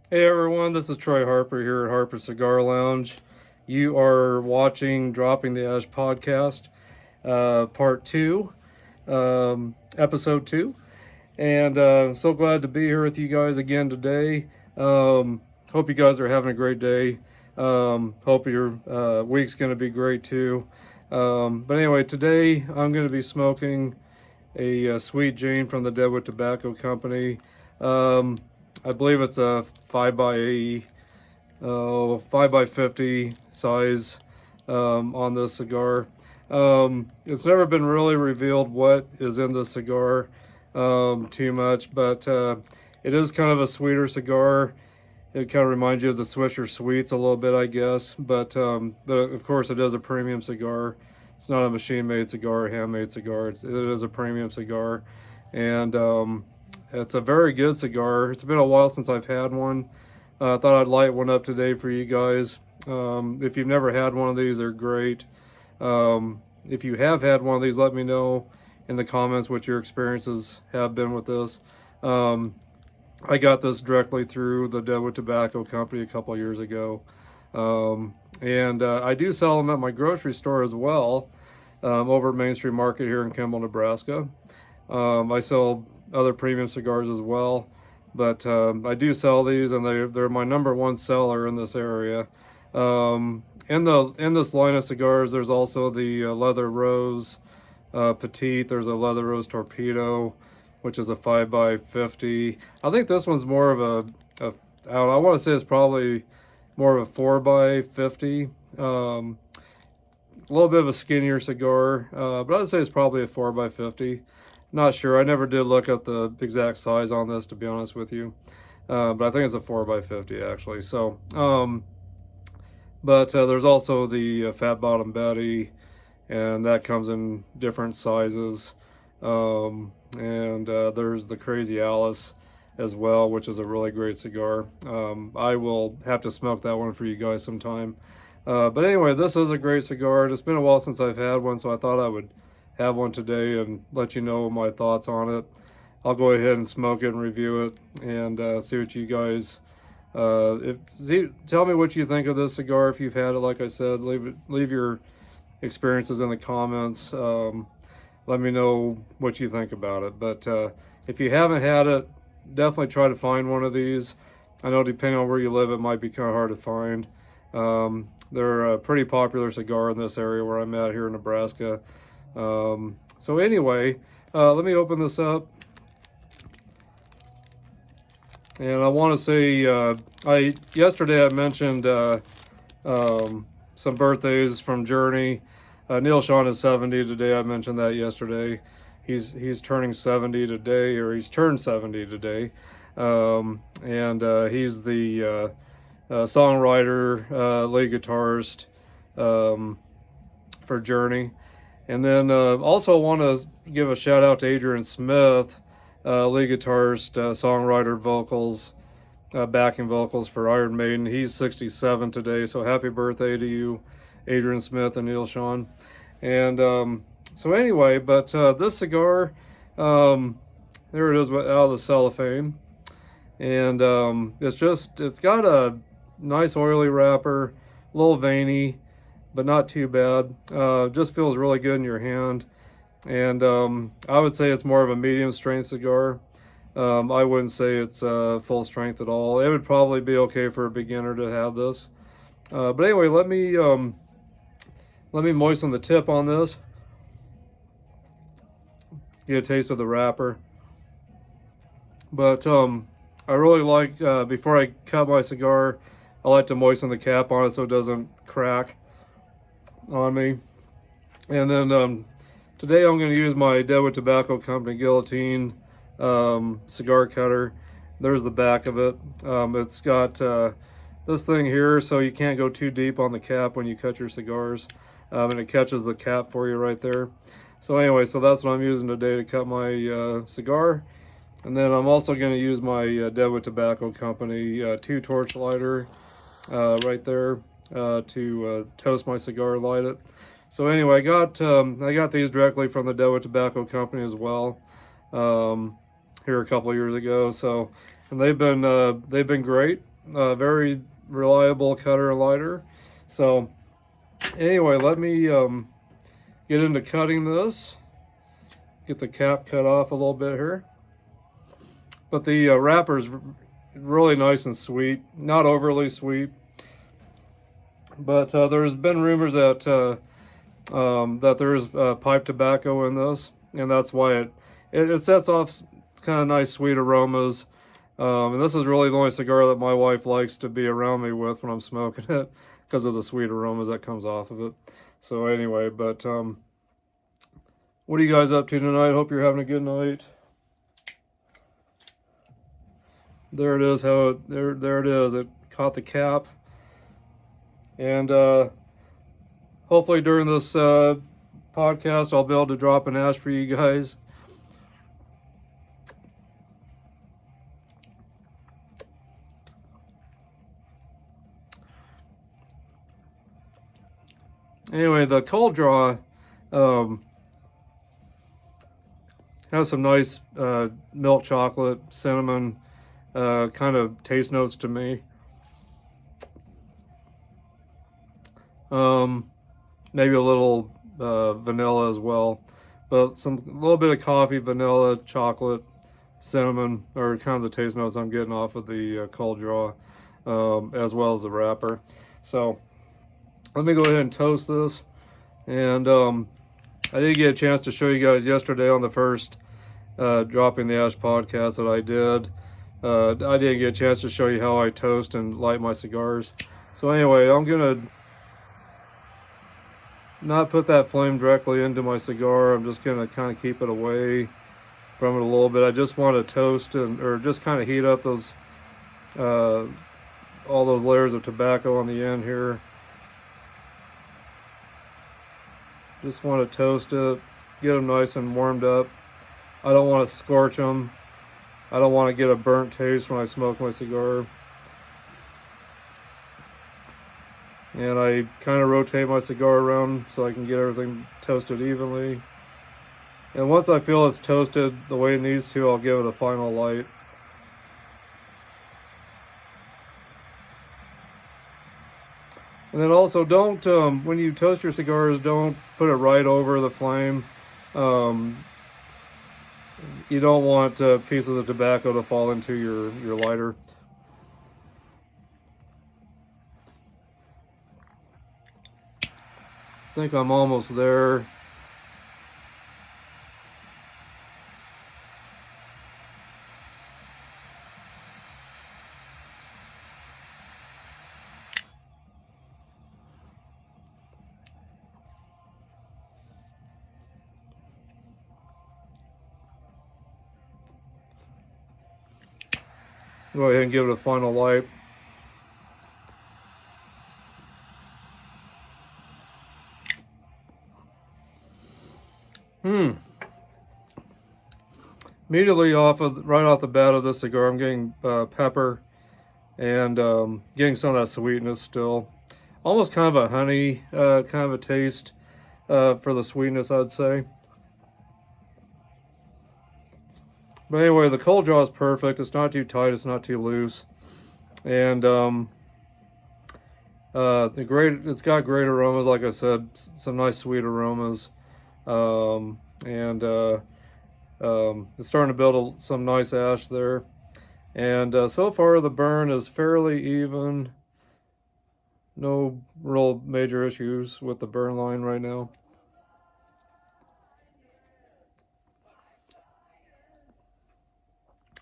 Hey everyone, this is Troy Harper here at Harper Cigar Lounge. You are watching Dropping the Ash podcast, part 2, episode 2. And so glad to be here with you guys again today. Hope you guys are having a great day. Hope your week's going to be great too. But anyway, today I'm going to be smoking a Sweet Jane from the Deadwood Tobacco Company. I believe it's a 5x50 size on this cigar. It's never been really revealed what is in the cigar too much, but it is kind of a sweeter cigar. It kind of reminds you of the Swisher Sweets a little bit, I guess, but of course it is a premium cigar. It's not a machine-made cigar, a handmade cigar. It is a premium cigar, and it's a very good cigar. It's been a while since I've had one. I thought I'd light one up today for you guys. If you've never had one of these, they're great. If you have had one of these, let me know in the comments what your experiences have been with this. I got this directly through the Deadwood Tobacco Company a couple years ago. And I do sell them at my grocery store as well, over at Main Street Market here in Kimball, Nebraska. I sell other premium cigars as well, but I do sell these, and they're my number one seller in this area. In this line of cigars, there's also the Leather Rose Petite. There's a Leather Rose Torpedo, which is a 5x50. I think this one's more of I want to say it's probably more of a 4x50. A little bit of a skinnier cigar, but I'd say it's probably a 4x50. Not sure. I never did look up the exact size on this, to be honest with you. But I think it's a 4x50 actually. So, but there's also the Fat Bottom Betty, and that comes in different sizes. And there's the Crazy Alice as well, which is a really great cigar. I will have to smoke that one for you guys sometime. But anyway, this is a great cigar. It's been a while since I've had one, so I thought I would have one today and let you know my thoughts on it. I'll go ahead and smoke it and review it, and see what you guys tell me what you think of this cigar if you've had it. Like I said, leave your experiences in the comments. Let me know what you think about it. But if you haven't had it, definitely try to find one of these. I know depending on where you live, it might be kind of hard to find. They're a pretty popular cigar in this area where I'm at here in Nebraska. So anyway, let me open this up. And I want to say, yesterday I mentioned some birthdays from Journey. Neil Sean is 70 today. I mentioned that yesterday. He's turning 70 today, or he's turned 70 today. And he's the songwriter, lead guitarist for Journey. And then also want to give a shout out to Adrian Smith, lead guitarist, songwriter, vocals, backing vocals for Iron Maiden. He's 67 today, so happy birthday to you, Adrian Smith and Neil Sean. And so anyway, but this cigar, there it is out of the cellophane. And it's got a nice oily wrapper, a little veiny, but not too bad. Just feels really good in your hand. And I would say it's more of a medium strength cigar. I wouldn't say it's full strength at all. It would probably be okay for a beginner to have this. But anyway, let me moisten the tip on this. Get a taste of the wrapper. But I really like, before I cut my cigar, I like to moisten the cap on it so it doesn't crack on me. And then today I'm going to use my Deadwood Tobacco Company Guillotine cigar cutter. There's the back of it. It's got this thing here so you can't go too deep on the cap when you cut your cigars, and it catches the cap for you right there. So anyway, so that's what I'm using today to cut my cigar. And then I'm also going to use my Deadwood Tobacco Company 2 torch lighter right there to toast my cigar and light it. So anyway, I got these directly from the Deadwood Tobacco Company as well, here a couple of years ago. So, and they've been great. very reliable cutter and lighter. So anyway, let me get into cutting this. Get the cap cut off a little bit here. But the wrapper's really nice and sweet, not overly sweet. But there's been rumors that that there's pipe tobacco in this, and that's why it sets off kind of nice sweet aromas. And this is really the only cigar that my wife likes to be around me with when I'm smoking it, because of the sweet aromas that comes off of it. So anyway, but what are you guys up to tonight? Hope you're having a good night. There it is. There it is. It caught the cap, and hopefully during this podcast, I'll be able to drop an ash for you guys. Anyway, the cold draw has some nice milk chocolate, cinnamon kind of taste notes to me. Maybe a little vanilla as well, but a little bit of coffee, vanilla, chocolate, cinnamon are kind of the taste notes I'm getting off of the cold draw, as well as the wrapper. So let me go ahead and toast this. And I did get a chance to show you guys yesterday on the first Dropping the Ash podcast that I did. I didn't get a chance to show you how I toast and light my cigars. So anyway, I'm gonna not put that flame directly into my cigar. I'm just gonna kind of keep it away from it a little bit. I just want to toast or just kind of heat up those all those layers of tobacco on the end here. Just want to toast it, get them nice and warmed up. I don't want to scorch them. I don't want to get a burnt taste when I smoke my cigar. And I kind of rotate my cigar around so I can get everything toasted evenly. And once I feel it's toasted the way it needs to, I'll give it a final light. And then also don't, when you toast your cigars, don't put it right over the flame. You don't want pieces of tobacco to fall into your lighter. I think I'm almost there. Go ahead and give it a final light. Immediately right off the bat of this cigar, I'm getting pepper and getting some of that sweetness still. Almost kind of a honey kind of a taste for the sweetness, I'd say. But anyway, the cold draw is perfect. It's not too tight, it's not too loose. And it's got great aromas, like I said, some nice sweet aromas. It's starting to build some nice ash there. And so far the burn is fairly even. No real major issues with the burn line right now.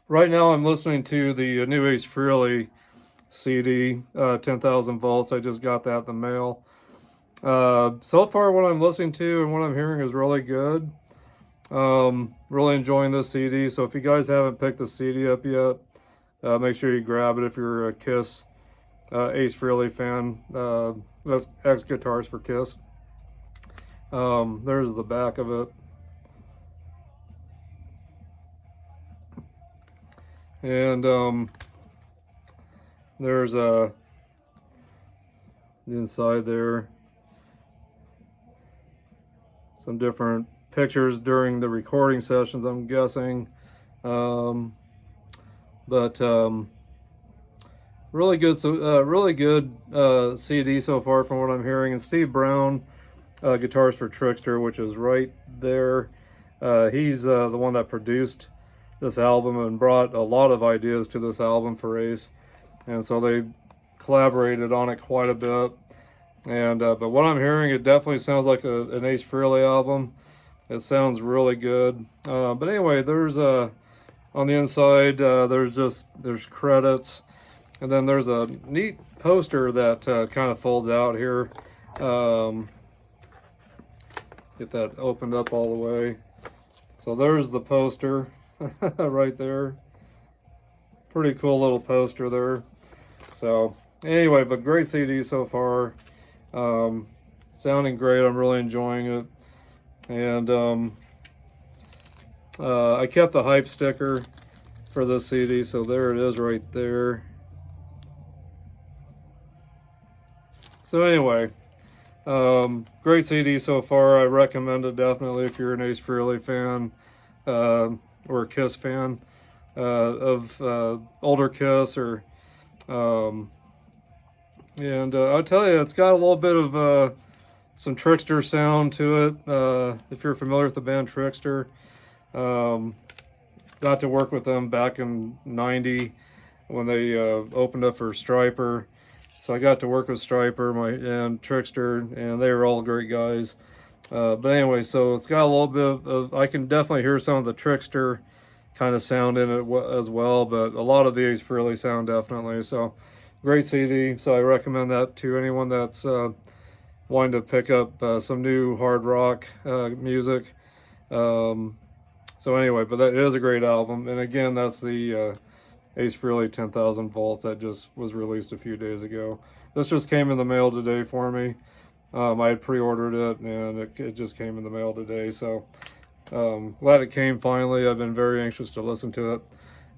Right now I'm listening to the new Ace Frehley CD, 10,000 volts. I just got that in the mail. So far what I'm listening to and what I'm hearing is really good. Really enjoying this CD. So if you guys haven't picked the CD up yet, make sure you grab it if you're a Kiss Ace Frehley fan. That's X Guitars for Kiss. There's the back of it. And there's the inside there. Some different pictures during the recording sessions, I'm guessing. But really good. So really good CD so far from what I'm hearing. And Steve Brown, Guitars for Trickster, which is right there. He's the one that produced this album and brought a lot of ideas to this album for Ace, and so they collaborated on it quite a bit. And but what I'm hearing, it definitely sounds like an Ace Frehley album. It sounds really good. But anyway, there's on the inside there's credits, and then there's a neat poster that kind of folds out here. Get that opened up all the way. So there's the poster right there. Pretty cool little poster there. So anyway, but great CD so far. Sounding great. I'm really enjoying it. And I kept the hype sticker for this CD, so there it is right there. So anyway, great CD so far. I recommend it definitely if you're an Ace Frehley fan or a Kiss fan of older Kiss, or and I'll tell you, it's got a little bit of some Trickster sound to it. If you're familiar with the band Trickster, got to work with them back in '90 when they opened up for Stryper. So I got to work with Stryper and Trickster, and they were all great guys. But anyway, so it's got a little bit of, I can definitely hear some of the Trickster kind of sound in it as well, but a lot of the Ace Frehley sound definitely. So great CD. So I recommend that to anyone that's wanting to pick up some new hard rock music. So anyway, but that is a great album. And again, that's the Ace Frehley 10,000 Volts that just was released a few days ago. This just came in the mail today for me. I had pre-ordered it, and it just came in the mail today. So glad it came finally. I've been very anxious to listen to it.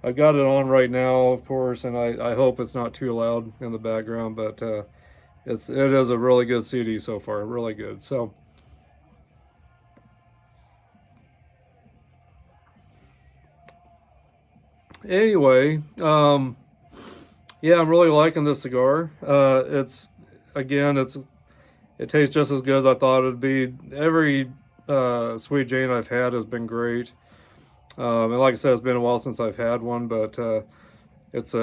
I got it on right now, of course, and I hope it's not too loud in the background, but it is a really good CD so far, really good. So anyway, yeah, I'm really liking this cigar. It tastes just as good as I thought it'd be. Every Sweet Jane I've had has been great. And like I said, it's been a while since I've had one, but it's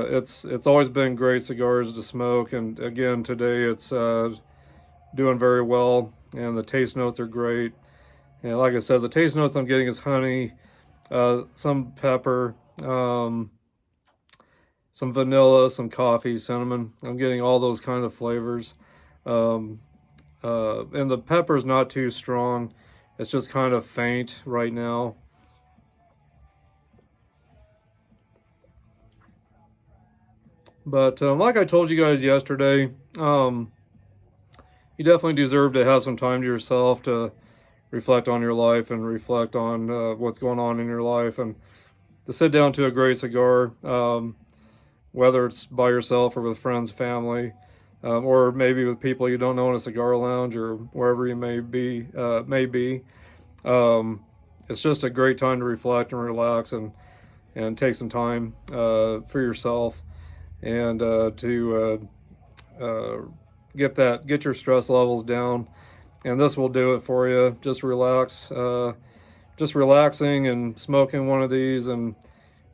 always been great cigars to smoke. And again, today it's doing very well, and the taste notes are great. And like I said, the taste notes I'm getting is honey, some pepper, some vanilla, some coffee, cinnamon. I'm getting all those kind of flavors. And the pepper's not too strong. It's just kind of faint right now. But like I told you guys yesterday, you definitely deserve to have some time to yourself to reflect on your life and reflect on what's going on in your life, and to sit down to a great cigar, whether it's by yourself or with friends, family, or maybe with people you don't know in a cigar lounge or wherever you may be. It's just a great time to reflect and relax and take some time for yourself, and to get your stress levels down. And this will do it for you. Just relax, just relaxing and smoking one of these and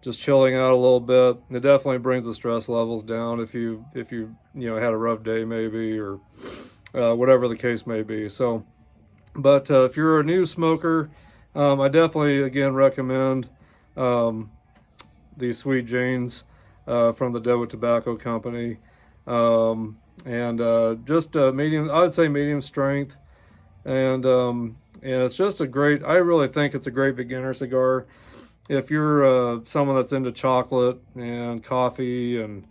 just chilling out a little bit. It definitely brings the stress levels down if you had a rough day maybe, or whatever the case may be. So, but if you're a new smoker, I definitely again recommend these Sweet Janes from the Deadwood Tobacco Company, and just medium. I would say medium strength, and it's just a great. I really think it's a great beginner cigar. If you're someone that's into chocolate and coffee and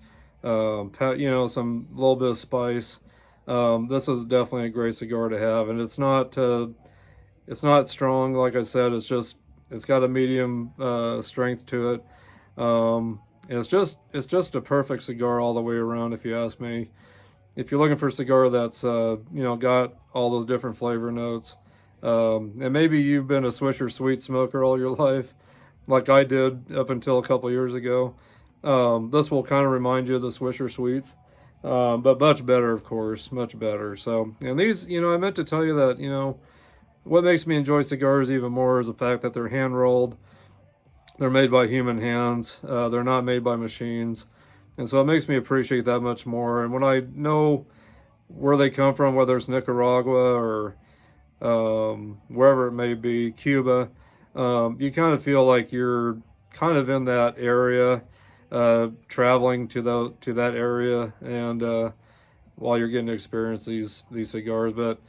some little bit of spice, this is definitely a great cigar to have. And it's not strong, like I said. It's got a medium strength to it. And it's just a perfect cigar all the way around, if you ask me. If you're looking for a cigar that's got all those different flavor notes, and maybe you've been a Swisher Sweet smoker all your life, like I did up until a couple years ago, This will kind of remind you of the Swisher Sweets, but much better, of course, much better. So, and these, I meant to tell you that, what makes me enjoy cigars even more is the fact that they're hand rolled. They're made by human hands. They're not made by machines. And so it makes me appreciate that much more. And when I know where they come from, whether it's Nicaragua or wherever it may be, Cuba, you kind of feel like you're kind of in that area, traveling to that area, and while you're getting to experience these cigars. But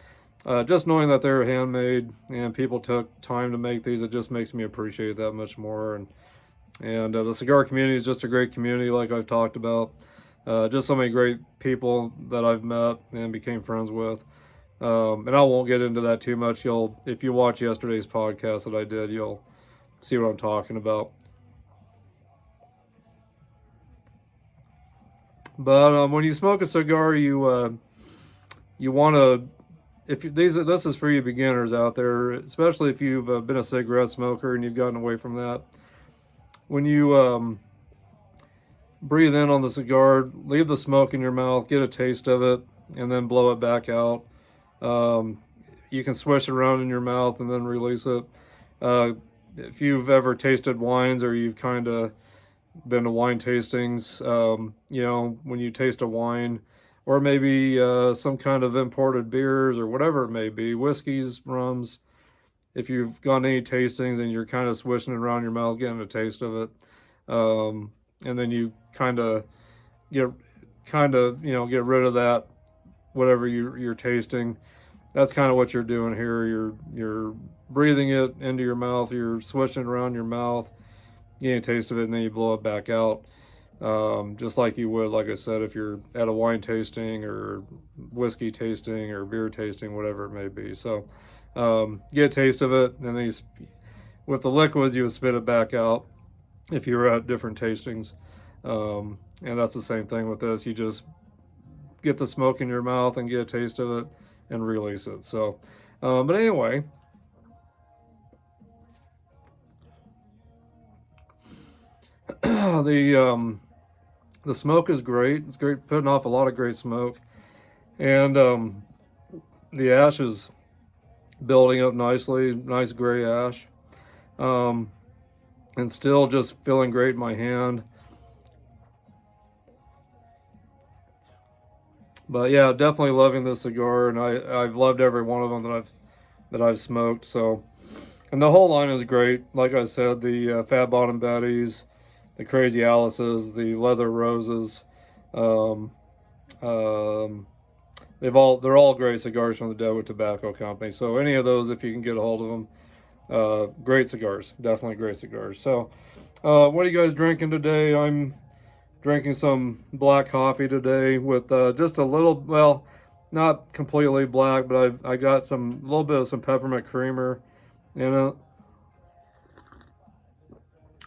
just knowing that they're handmade and people took time to make these, it just makes me appreciate it that much more. And the cigar community is just a great community, like I've talked about. Just so many great people that I've met and became friends with. And I won't get into that too much. If you watch yesterday's podcast that I did, you'll see what I'm talking about. But when you smoke a cigar, you want to, this is for you beginners out there, especially if you've been a cigarette smoker and you've gotten away from that. When you breathe in on the cigar, leave the smoke in your mouth, get a taste of it, and then blow it back out. You can swish it around in your mouth and then release it. If you've ever tasted wines, or you've kind of been to wine tastings, when you taste a wine, or maybe some kind of imported beers or whatever it may be, whiskeys, rums, if you've gone to any tastings and you're kind of swishing it around your mouth, getting a taste of it, and then you kind of get rid of that, whatever you're tasting. That's kind of what you're doing here. You're breathing it into your mouth, you're swishing it around your mouth, getting a taste of it, and then you blow it back out. Just like you would, like I said, if you're at a wine tasting or whiskey tasting or beer tasting, whatever it may be. So get a taste of it, and then with the liquids, you would spit it back out if you were at different tastings. And that's the same thing with this. You just get the smoke in your mouth and get a taste of it and release it. So, but anyway, the smoke is great. It's great, putting off a lot of great smoke, and the ash is building up nicely, nice gray ash, and still just feeling great in my hand. But yeah, definitely loving this cigar, and I've loved every one of them that I've smoked. So, and the whole line is great. Like I said, the Fat Bottom Betties, the Crazy Alice's, the Leather Roses, they're all great cigars from the Deadwood Tobacco Company. So any of those, if you can get a hold of them, great cigars, definitely great cigars. So what are you guys drinking today? I'm drinking some black coffee today with just a little, well, not completely black, but I got a little bit of some peppermint creamer in it.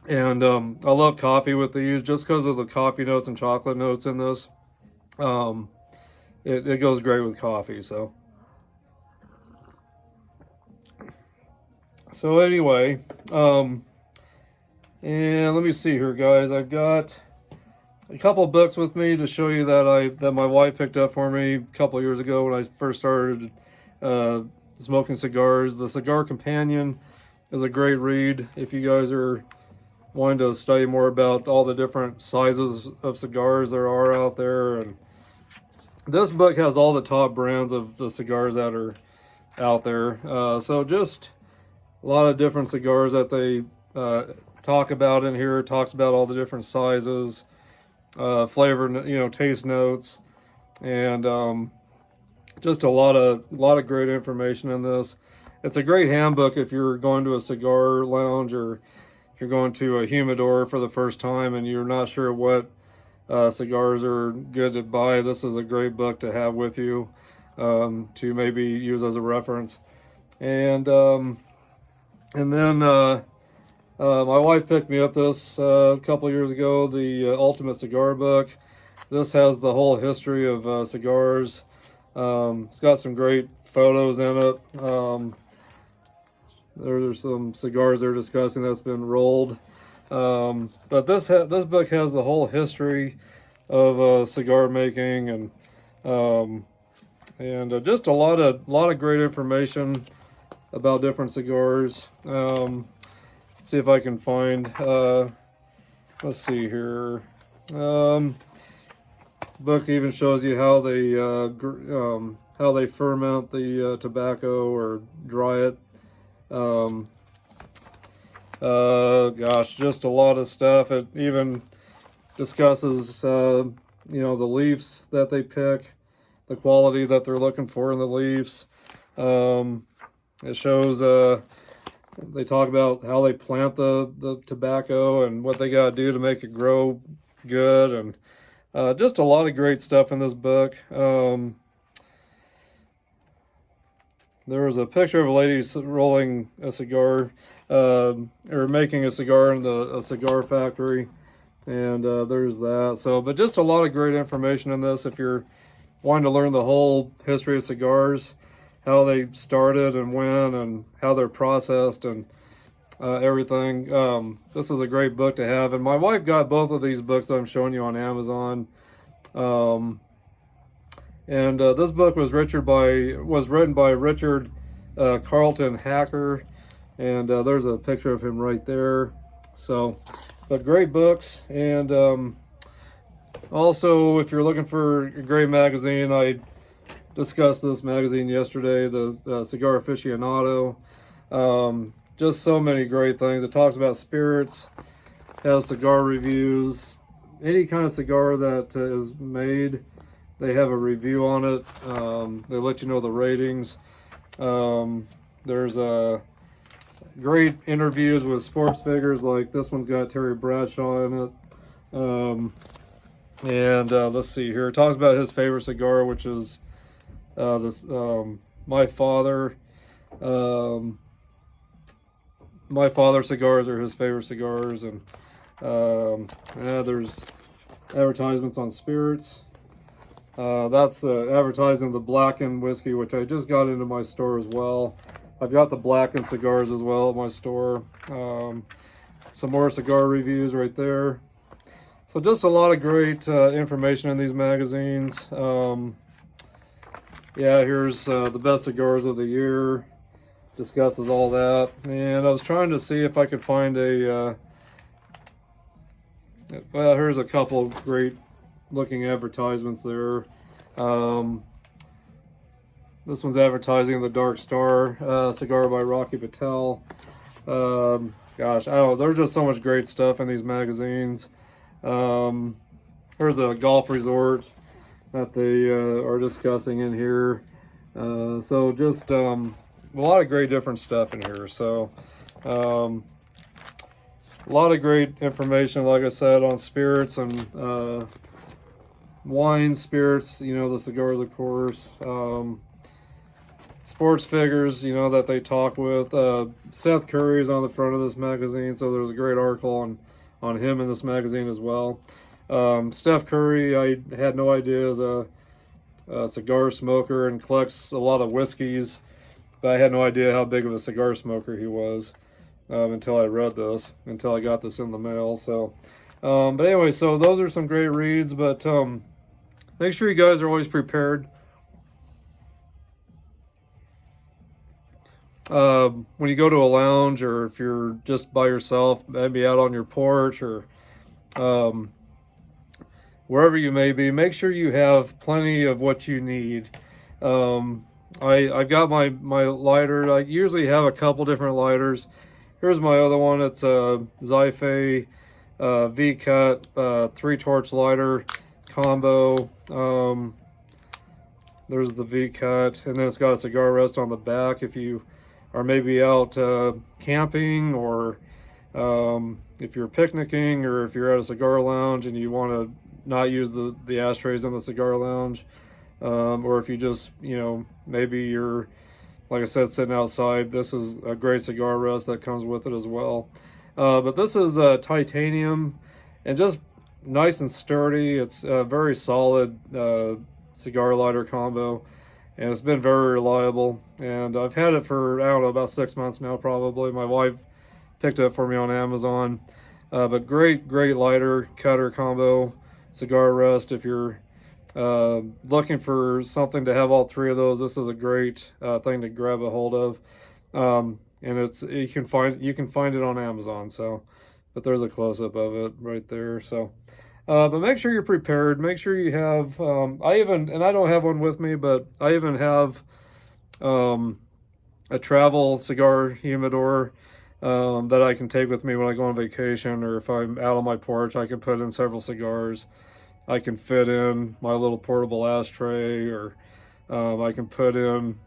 And I love coffee with these just because of the coffee notes and chocolate notes in this. It goes great with coffee. So anyway, and let me see here, guys. I've got a couple books with me to show you that my wife picked up for me a couple years ago when I first started smoking cigars. The Cigar Companion is a great read if you guys are wanting to study more about all the different sizes of cigars there are out there. And this book has all the top brands of the cigars that are out there. So just a lot of different cigars that they talk about in here. It talks about all the different sizes, flavor, taste notes, and just a lot of great information in this. It's a great handbook if you're going to a cigar lounge, or if you're going to a humidor for the first time and you're not sure what cigars are good to buy. This is a great book to have with you, to maybe use as a reference. And then my wife picked me up this a couple years ago, the Ultimate Cigar book. This has the whole history of cigars. It's got some great photos in it. There's some cigars they're discussing that's been rolled. But this book has the whole history of cigar making, and just a lot of great information about different cigars. See if I can find. Let's see here. Book even shows you how they ferment the tobacco or dry it. Gosh, just a lot of stuff. It even discusses, the leaves that they pick, the quality that they're looking for in the leaves. It shows, they talk about how they plant the tobacco and what they got to do to make it grow good, and just a lot of great stuff in this book. There was a picture of a lady rolling a cigar, or making a cigar in a cigar factory, and there's that. So, but just a lot of great information in this if you're wanting to learn the whole history of cigars, how they started and when, and how they're processed, and everything. This is a great book to have, and my wife got both of these books that I'm showing you on Amazon. And this book was written by Richard Carlton Hacker, and there's a picture of him right there. So, but great books. And also, if you're looking for a great magazine, I discussed this magazine yesterday, the Cigar Aficionado. Just so many great things. It talks about spirits, has cigar reviews, any kind of cigar that is made. They have a review on it. They let you know the ratings. There's great interviews with sports figures, like this one's got Terry Bradshaw in it. And let's see here. It talks about his favorite cigar, which is My Father. My Father cigars are his favorite cigars, and there's advertisements on spirits. That's advertising the blackened whiskey, which I just got into my store as well. I've got the blackened cigars as well at my store. Some more cigar reviews right there. So just a lot of great information in these magazines. Here's the best cigars of the year. Discusses all that. And I was trying to see if I could find here's a couple great looking advertisements there. This one's advertising the Dark Star cigar by Rocky Patel. Gosh, I don't know, there's just so much great stuff in these magazines. Here's a golf resort that they are discussing in here. So just a lot of great different stuff in here. So a lot of great information, like I said, on spirits and wine, spirits, the cigars, of course. Sports figures, that they talk with. Seth Curry's on the front of this magazine, so there's a great article on him in this magazine as well. Steph Curry, I had no idea, is a cigar smoker and collects a lot of whiskeys, but I had no idea how big of a cigar smoker he was until I got this in the mail. So, but anyway, so those are some great reads, but make sure you guys are always prepared. When you go to a lounge, or if you're just by yourself, maybe out on your porch, or wherever you may be, make sure you have plenty of what you need. I've got my lighter. I usually have a couple different lighters. Here's my other one. It's a Zyphe V-Cut 3-torch lighter combo. There's the V-Cut, and then it's got a cigar rest on the back if you are maybe out camping, or if you're picnicking, or if you're at a cigar lounge and you want to not use the ashtrays in the cigar lounge, or if you just, maybe you're, like I said, sitting outside. This is a great cigar rest that comes with it as well. But this is titanium and just nice and sturdy. It's a very solid cigar lighter combo, and it's been very reliable. And I've had it for, I don't know, about 6 months now probably. My wife picked it up for me on Amazon. But great lighter cutter combo cigar rest. If you're looking for something to have all three of those, this is a great thing to grab a hold of. And you can find it on Amazon. So, but there's a close up of it right there. So, but make sure you're prepared. Make sure you have. I don't have one with me, but I even have a travel cigar humidor that I can take with me when I go on vacation, or if I'm out on my porch, I can put in several cigars. I can fit in my little portable ashtray, or I can put in,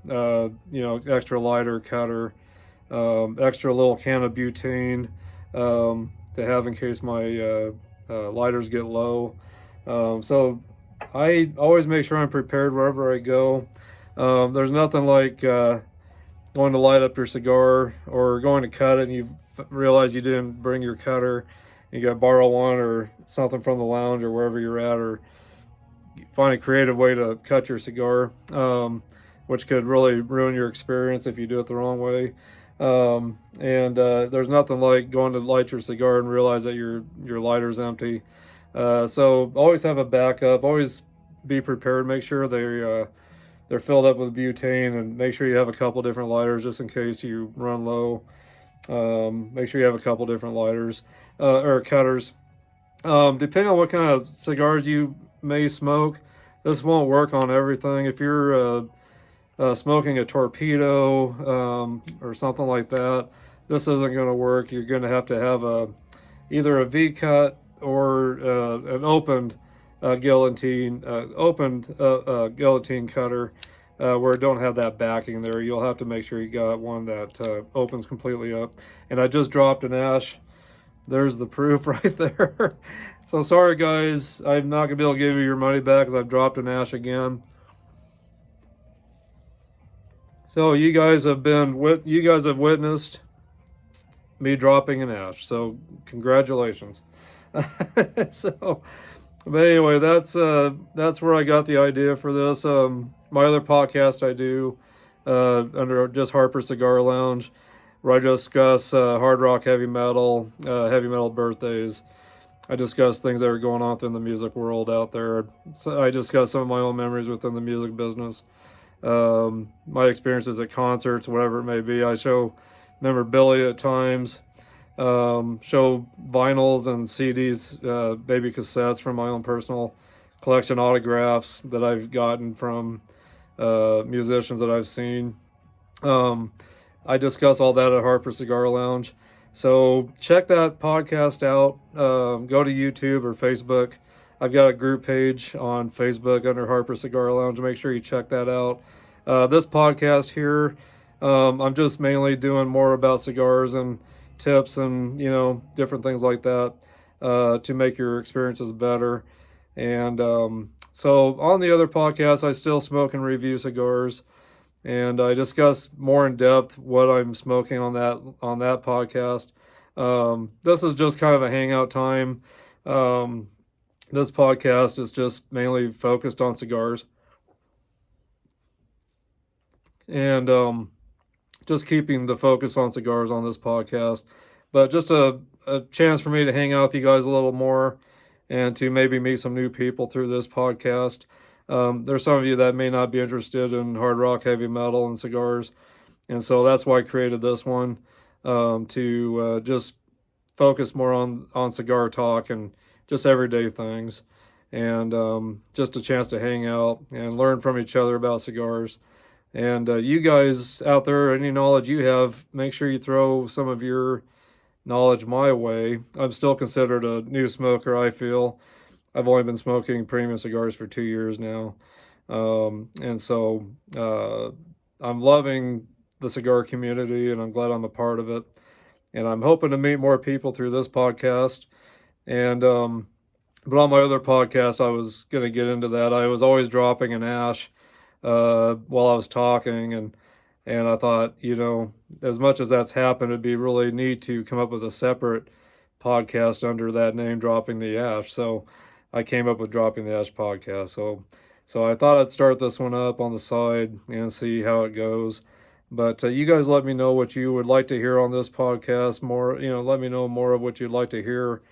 extra lighter cutter, extra little can of butane to have in case my lighters get low. So I always make sure I'm prepared wherever I go. There's nothing like going to light up your cigar or going to cut it and you realize you didn't bring your cutter. You got to borrow one or something from the lounge or wherever you're at, or find a creative way to cut your cigar, which could really ruin your experience if you do it the wrong way. There's nothing like going to light your cigar and realize that your lighter's empty. So always have a backup. Always be prepared. Make sure they're filled up with butane, and make sure you have a couple different lighters just in case you run low. Make sure you have a couple different lighters or cutters. Depending on what kind of cigars you may smoke, this won't work on everything. If you're smoking a torpedo or something like that, this isn't going to work. You're going to have either a V-cut or an opened guillotine cutter where it don't have that backing there. You'll have to make sure you got one that opens completely up. And I just dropped an ash. There's the proof right there. So sorry guys, I'm not gonna be able to give you your money back because I've dropped an ash again. So you guys have witnessed me dropping an ash. So congratulations. So, but anyway, that's where I got the idea for this. My other podcast I do under just Harper Cigar Lounge, where I discuss hard rock, heavy metal birthdays. I discuss things that are going on within the music world out there. So I discuss some of my own memories within the music business, my experiences at concerts, whatever it may be. I show memorabilia at times, show vinyls and CDs, baby cassettes from my own personal collection, autographs that I've gotten from musicians that I've seen. I discuss all that at Harper Cigar Lounge. So check that podcast out. Go to YouTube or Facebook. I've got a group page on Facebook under Harper Cigar Lounge. Make sure you check that out. This podcast here, I'm just mainly doing more about cigars and tips and, different things like that to make your experiences better. And so on the other podcast, I still smoke and review cigars. And I discuss more in depth what I'm smoking on that podcast. This is just kind of a hangout time. This podcast is just mainly focused on cigars. And just keeping the focus on cigars on this podcast. But just a chance for me to hang out with you guys a little more and to maybe meet some new people through this podcast. There's some of you that may not be interested in hard rock, heavy metal, and cigars. And so that's why I created this one, to just focus more on cigar talk and just everyday things. And just a chance to hang out and learn from each other about cigars. And you guys out there, any knowledge you have, make sure you throw some of your knowledge my way. I'm still considered a new smoker, I feel. I've only been smoking premium cigars for 2 years now. And so I'm loving the cigar community, and I'm glad I'm a part of it. And I'm hoping to meet more people through this podcast. And but on my other podcast, I was going to get into that. I was always dropping an ash while I was talking, and I thought, as much as that's happened, it'd be really neat to come up with a separate podcast under that name, Dropping the Ash. So I came up with Dropping the Ash podcast. So I thought I'd start this one up on the side and see how it goes. But you guys let me know what you would like to hear on this podcast. More, let me know more of what you'd like to hear.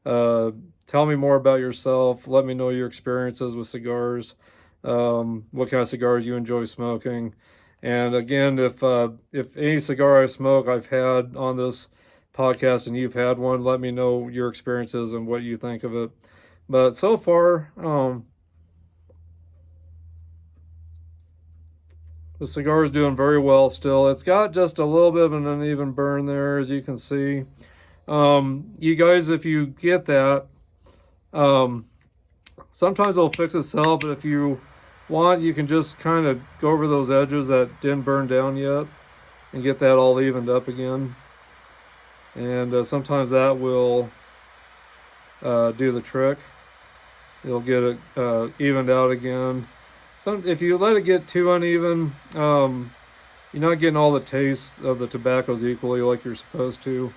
Tell me more about yourself. Let me know your experiences with cigars. What kind of cigars you enjoy smoking. And again, if any cigar I smoke I've had on this podcast and you've had one, let me know your experiences and what you think of it. But so far, the cigar is doing very well still. It's got just a little bit of an uneven burn there, as you can see. You guys, if you get that, sometimes it'll fix itself, but if you want, you can just kind of go over those edges that didn't burn down yet and get that all evened up again. And sometimes that will do the trick. You'll get it evened out again. If you let it get too uneven, you're not getting all the taste of the tobaccos equally like you're supposed to.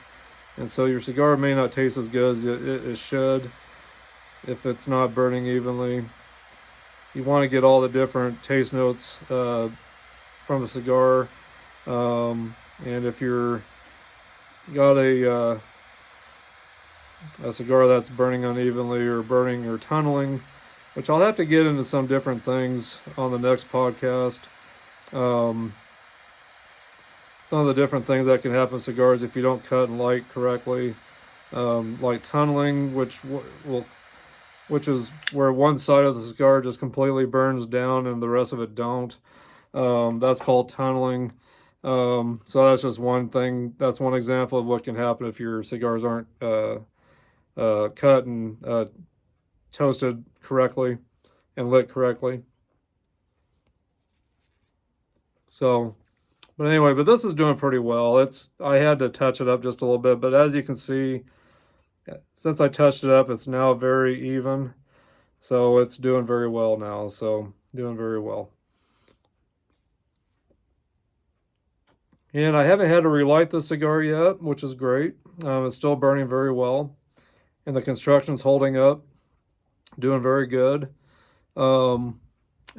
And so your cigar may not taste as good as it should if it's not burning evenly. You want to get all the different taste notes from the cigar. And if you're got a cigar that's burning unevenly or burning or tunneling, which I'll have to get into some different things on the next podcast. Some of the different things that can happen with cigars if you don't cut and light correctly, like tunneling, which is where one side of the cigar just completely burns down and the rest of it don't. That's called tunneling. So that's just one thing. That's one example of what can happen if your cigars aren't cut and toasted correctly and lit correctly. So, but anyway, but this is doing pretty well. I had to touch it up just a little bit, but as you can see, since I touched it up, it's now very even. So it's doing very well now. So doing very well. And I haven't had to relight the cigar yet, which is great. It's still burning very well. And the construction's holding up. Doing very good. And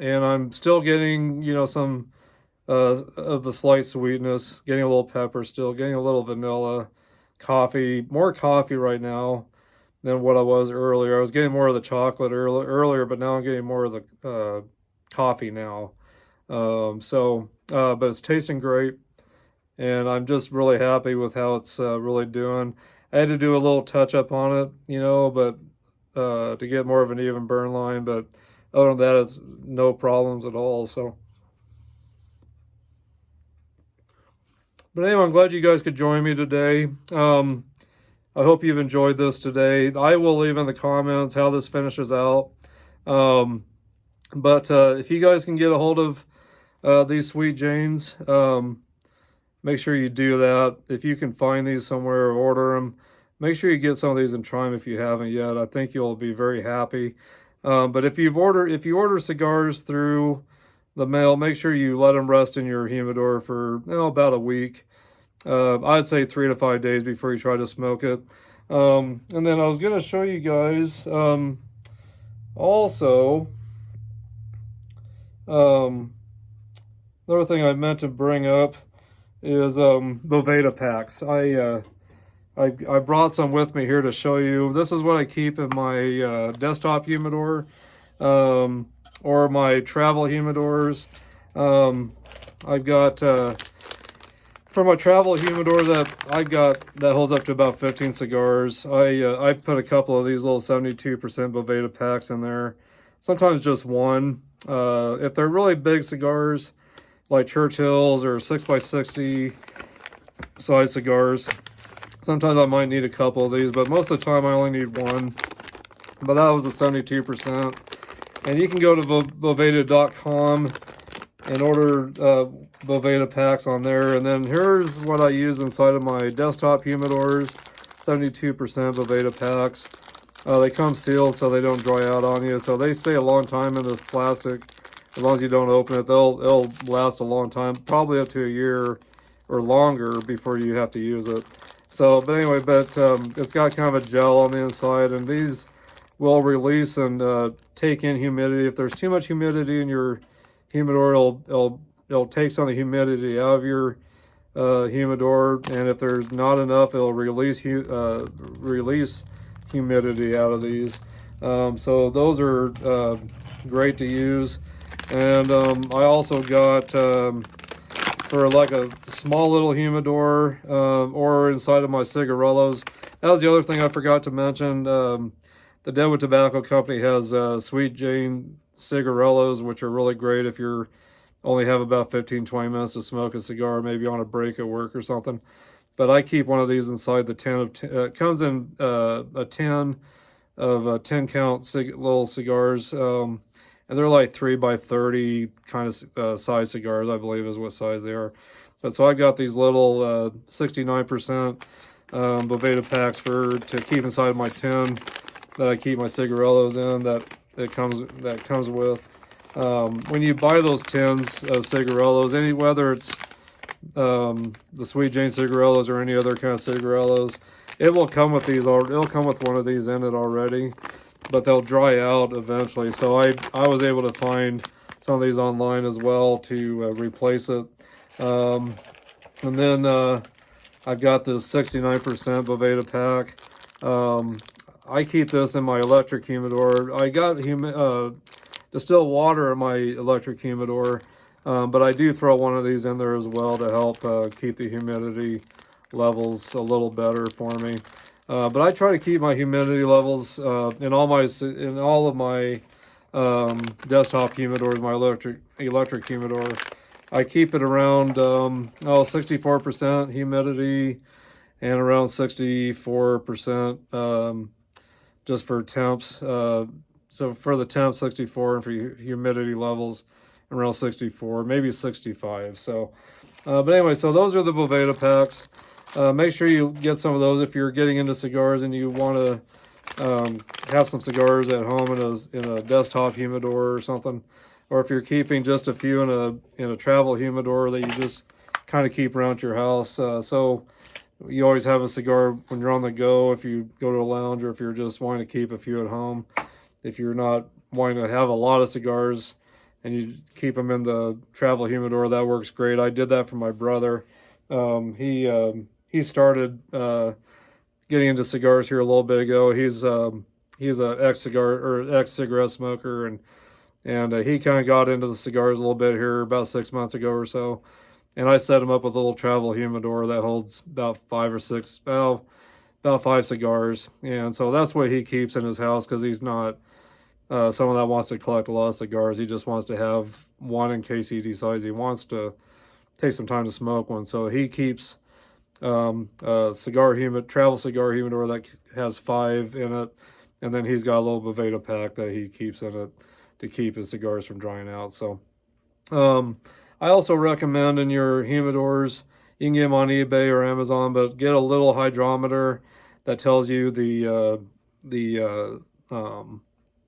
I'm still getting, some of the slight sweetness, getting a little pepper still, getting a little vanilla, coffee, more coffee right now than what I was earlier. I was getting more of the chocolate earlier, but now I'm getting more of the coffee now. But it's tasting great, and I'm just really happy with how it's really doing. I had to do a little touch up on it, but to get more of an even burn line, but other than that, it's no problems at all. So, but anyway, I'm glad you guys could join me today. I hope you've enjoyed this today. I will leave in the comments how this finishes out. But if you guys can get a hold of these Sweet Janes, make sure you do that. If you can find these somewhere or order them, make sure you get some of these and try them if you haven't yet. I think you'll be very happy. But if you order cigars through the mail, make sure you let them rest in your humidor for about a week. I'd say 3 to 5 days before you try to smoke it. And then I was going to show you guys also another thing I meant to bring up is Boveda packs. I brought some with me here to show you. This is what I keep in my desktop humidor or my travel humidors. I've got for my travel humidor that I've got that holds up to about 15 cigars. I put a couple of these little 72% Boveda packs in there. Sometimes just one. If they're really big cigars like Churchill's or 6x60 size cigars, sometimes I might need a couple of these, but most of the time I only need one. But that was a 72%. And you can go to Boveda.com and order Boveda packs on there. And then here's what I use inside of my desktop humidors, 72% Boveda packs. They come sealed so they don't dry out on you. So they stay a long time in this plastic. As long as you don't open it, they'll last a long time, probably up to a year or longer before you have to use it. So, but anyway, it's got kind of a gel on the inside, and these will release and take in humidity. If there's too much humidity in your humidor, it'll take some of the humidity out of your humidor, and if there's not enough, it'll release humidity out of these. So those are great to use. And I also got for like a small little humidor or inside of my cigarillos. That was the other thing I forgot to mention. The Deadwood Tobacco Company has Sweet Jane cigarillos, which are really great if you're only have about 15-20 minutes to smoke a cigar, maybe on a break at work or something. But I keep one of these inside the tin of it comes in a tin of 10 count little cigars, and they're like 3x30 kind of size cigars, I believe is what size they are. But so I've got these little 69% Boveda packs to keep inside my tin that I keep my cigarillos in, that comes with. When you buy those tins of cigarillos, whether it's the Sweet Jane cigarillos or any other kind of cigarillos, it will come with these. It'll come with one of these in it already, but they'll dry out eventually. So I was able to find some of these online as well to replace it. And then I've got this 69% Boveda pack. I keep this in my electric humidor. I got distilled water in my electric humidor, but I do throw one of these in there as well to help keep the humidity levels a little better for me. But I try to keep my humidity levels in all of my desktop humidors, my electric humidor. I keep it around 64% humidity and around 64% just for temps. So for the temp, 64, and for humidity levels, around 64, maybe 65. So, but anyway, so those are the Boveda packs. Make sure you get some of those if you're getting into cigars and you want to have some cigars at home in a desktop humidor or something, or if you're keeping just a few in a travel humidor that you just kind of keep around your house. So you always have a cigar when you're on the go, if you go to a lounge, or if you're just wanting to keep a few at home. If you're not wanting to have a lot of cigars and you keep them in the travel humidor, that works great. I did that for my brother. He started getting into cigars here a little bit ago. He's an ex-cigarette smoker, and he kind of got into the cigars a little bit here about 6 months ago or so. And I set him up with a little travel humidor that holds about 5 cigars. And so that's what he keeps in his house, because he's not someone that wants to collect a lot of cigars. He just wants to have one in case he decides he wants to take some time to smoke one. So he keeps a travel cigar humidor that has 5 in it, and then he's got a little Boveda pack that he keeps in it to keep his cigars from drying out. So I also recommend in your humidors, you can get them on eBay or Amazon, but get a little hydrometer that tells you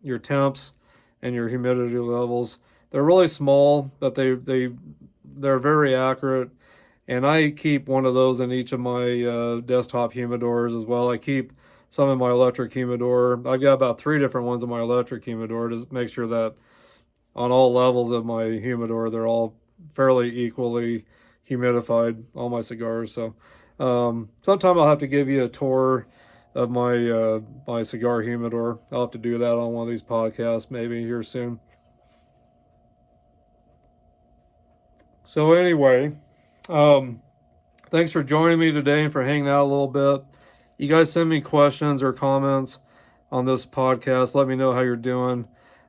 your temps and your humidity levels. They're really small, but they're very accurate. And I keep one of those in each of my desktop humidors as well. I keep some in my electric humidor. I've got about 3 different ones in my electric humidor to make sure that on all levels of my humidor, they're all fairly equally humidified, all my cigars. So sometime I'll have to give you a tour of my cigar humidor. I'll have to do that on one of these podcasts maybe here soon. So anyway, thanks for joining me today and for hanging out a little bit. You guys send me questions or comments on this podcast. Let me know how you're doing.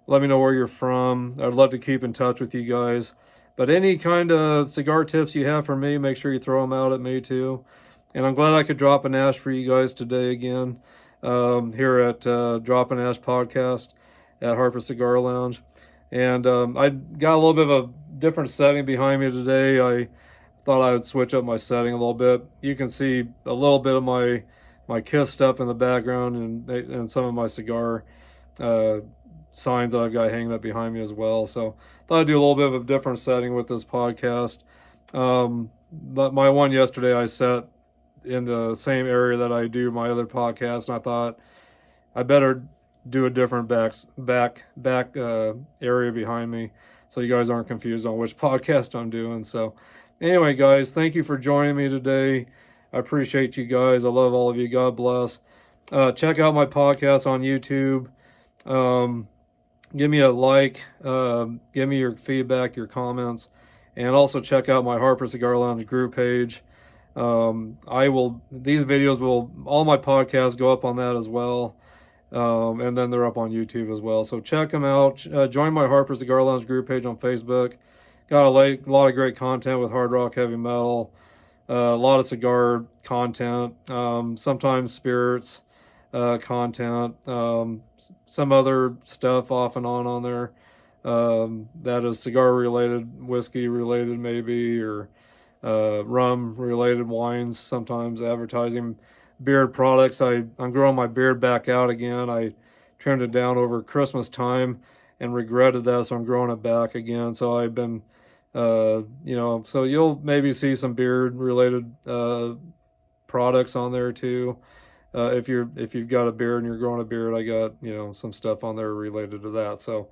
Let me know where you're from. I'd love to keep in touch with you guys. But any kind of cigar tips you have for me, make sure you throw them out at me too. And I'm glad I could drop an ash for you guys today again here at Drop an Ash Podcast at Harper Cigar Lounge. And I got a little bit of a different setting behind me today. I thought I would switch up my setting a little bit. You can see a little bit of my Kiss stuff in the background and some of my cigar signs that I've got hanging up behind me as well. So I thought I'd do a little bit of a different setting with this podcast. But my one yesterday I set in the same area that I do my other podcast, and I thought I better do a different back area behind me, so you guys aren't confused on which podcast I'm doing. So anyway, guys, thank you for joining me today. I appreciate you guys. I love all of you. God bless. Check out my podcast on YouTube. Give me a like. Give me your feedback, your comments, and also check out my Harper Cigar Lounge group page. These videos will, all my podcasts go up on that as well. And then they're up on YouTube as well. So check them out. Join my Harper Cigar Lounge group page on Facebook. Got a lot of great content with hard rock, heavy metal, a lot of cigar content, sometimes spirits content, some other stuff off and on there that is cigar related, whiskey related maybe, or rum related wines, sometimes advertising beard products. I'm growing my beard back out again. I trimmed it down over Christmas time and regretted that, so I'm growing it back again. So I've been, so you'll maybe see some beard related products on there too. If you've got a beard and you're growing a beard, I got, some stuff on there related to that. So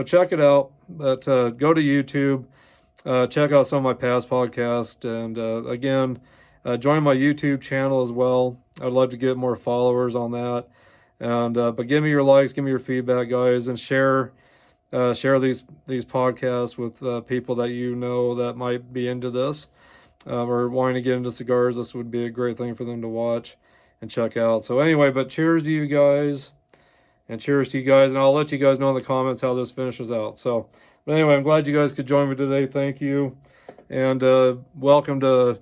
check it out. But go to YouTube, check out some of my past podcasts, and again, join my YouTube channel as well. I'd love to get more followers on that. And but give me your likes, give me your feedback, guys, and share these podcasts with people that you know that might be into this or wanting to get into cigars. This would be a great thing for them to watch and check out. So anyway, but cheers to you guys, and I'll let you guys know in the comments how this finishes out. So, but anyway, I'm glad you guys could join me today. Thank you, and welcome to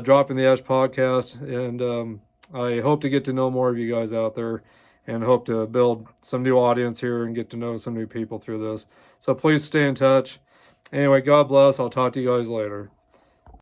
Dropping the Ash podcast. And I hope to get to know more of you guys out there, and hope to build some new audience here and get to know some new people through this. So please stay in touch. Anyway, God bless. I'll talk to you guys later.